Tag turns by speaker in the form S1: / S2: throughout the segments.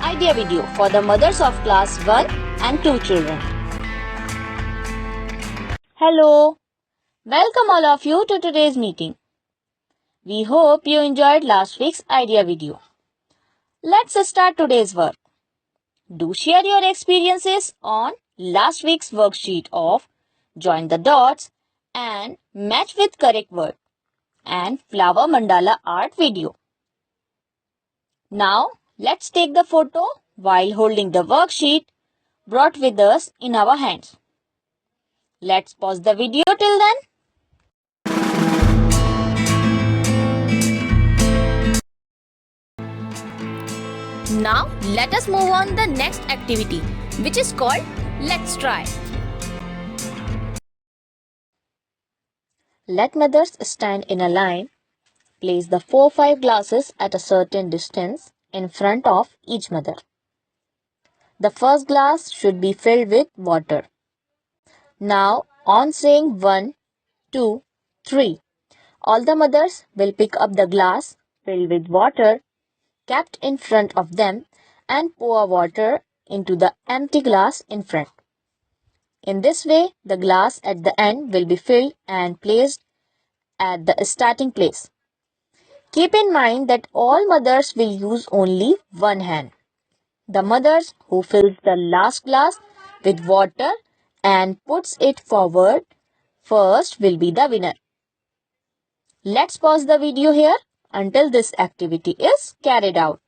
S1: idea video for the mothers of class 1 and 2 children. Hello, welcome all of you to today's meeting. We hope you enjoyed last week's idea video. Let's start today's work. Do share your experiences on last week's worksheet of join the dots and match with correct word and flower mandala art video. Now, let's take the photo while holding the worksheet brought with us in our hands. Let's pause the video till then. Now, let us move on to the next activity, which is called Let's Try. Let mothers stand in a line. Place the 4-5 glasses at a certain distance in front of each mother. The first glass should be filled with water. Now, on saying 1, 2, 3, all the mothers will pick up the glass filled with water kept in front of them and pour water into the empty glass in front. In this way, the glass at the end will be filled and placed at the starting place. Keep in mind that all mothers will use only one hand. The mothers who fills the last glass with water and puts it forward first will be the winner. Let's pause the video here until this activity is carried out.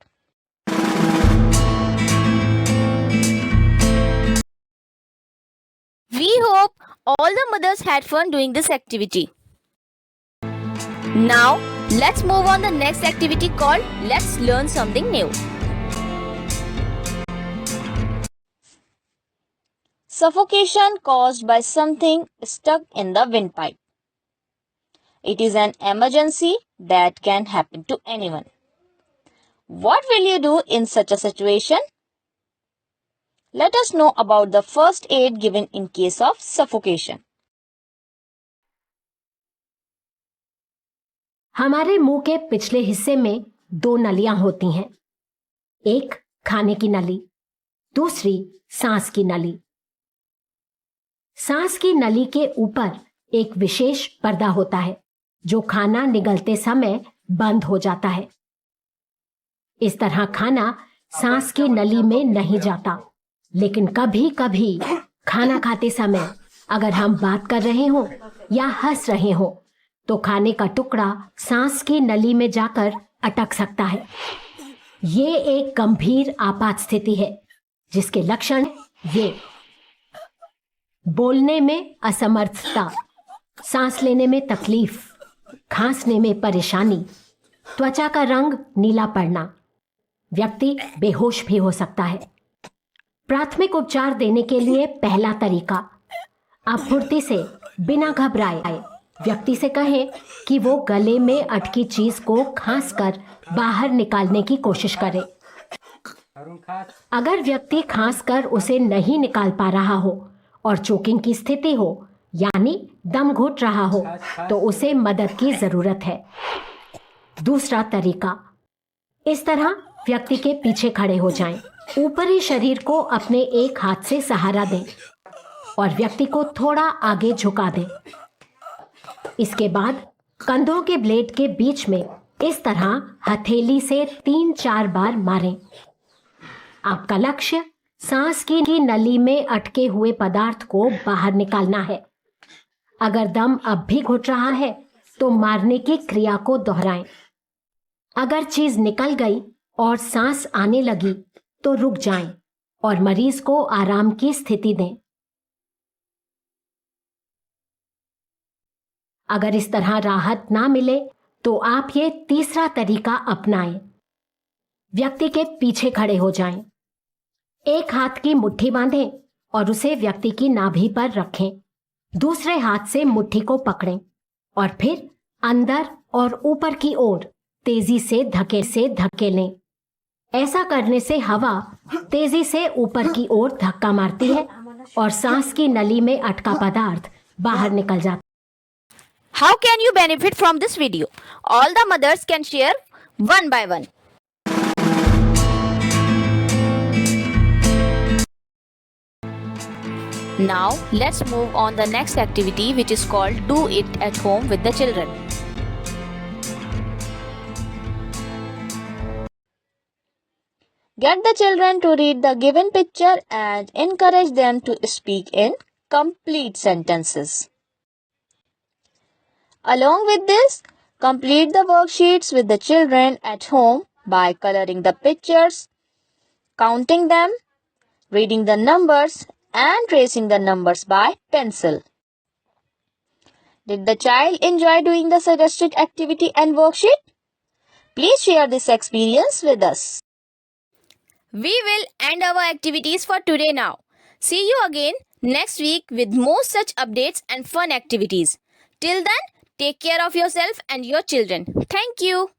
S1: We hope all the mothers had fun doing this activity. Now, let's move on to the next activity called Let's Learn Something New. Suffocation caused by something stuck in the windpipe. It is an emergency that can happen to anyone. What will you do in such a situation? Let us know about the first aid given in case of suffocation.
S2: हमारे मुंह के पिछले हिस्से में 2 नलियां होती हैं। एक खाने की नली, दूसरी सांस की नली। सांस की नली के ऊपर एक विशेष पर्दा होता है जो खाना निगलते समय बंद हो जाता है। इस तरह खाना सांस की नली में नहीं जाता, लेकिन कभी कभी खाना खाते समय अगर हम बात कर रहे हों या हंस रहे हों तो खाने का टुकड़ा सांस की नली में जाकर अटक सकता है। ये एक गंभीर आपात स्थिति है जिसके लक्षण ये: बोलने में असमर्थता, सांस लेने में तकलीफ, खांसने में परेशानी, त्वचा का रंग नीला पड़ना, व्यक्ति बेहोश भी हो सकता है। प्राथमिक उपचार देने के लिए पहला तरीका, आप फुर्ती से बिना घबराए व्यक्ति से कहें कि वो गले में अटकी चीज को खांसकर बाहर निकालने की कोशिश करे। अगर व्यक्ति खांसकर उसे नहीं निकाल पा रहा हो और चोकिंग की स्थिति हो यानी दम घुट रहा हो तो उसे मदद की जरूरत है। दूसरा तरीका, इस तरह व्यक्ति के पीछे खड़े हो जाएं, ऊपरी शरीर को अपने एक हाथ से सहारा दें और व्यक्ति को थोड़ा आगे झुका दें। इसके बाद कंधों के ब्लेड के बीच में इस तरह हथेली से 3-4 बार मारें। आपका लक्ष्य सांस की नली में अटके हुए पदार्थ को बाहर निकालना है। अगर दम अब भी घुट रहा है तो मारने की क्रिया को दोहराएं। अगर चीज निकल गई और सांस आने लगी तो रुक जाएं और मरीज को आराम की स्थिति दें। अगर इस तरह राहत ना मिले तो आप ये तीसरा तरीका अपनाएं। व्यक्ति के पीछे खड़े हो जाएं। एक हाथ की मुट्ठी बांधें और उसे व्यक्ति की नाभि पर रखें। दूसरे हाथ से मुट्ठी को पकड़ें और फिर अंदर और ऊपर की ओर तेजी से धकेलें। ऐसा करने से हवा तेजी से ऊपर की ओर धक्का मारती है और सांस की नली में अटका पदार्थ बाहर निकल जाता है।
S1: How can you benefit from this video? All the mothers can share one by one. Now let's move on the next activity, which is called Do It at Home with the Children. Get the children to read the given picture and encourage them to speak in complete sentences. Along with this, complete the worksheets with the children at home by coloring the pictures, counting them, reading the numbers, and tracing the numbers by pencil. Did the child enjoy doing the suggested activity and worksheet? Please share this experience with us. We will end our activities for today now. See you again next week with more such updates and fun activities. Till then, take care of yourself and your children. Thank you.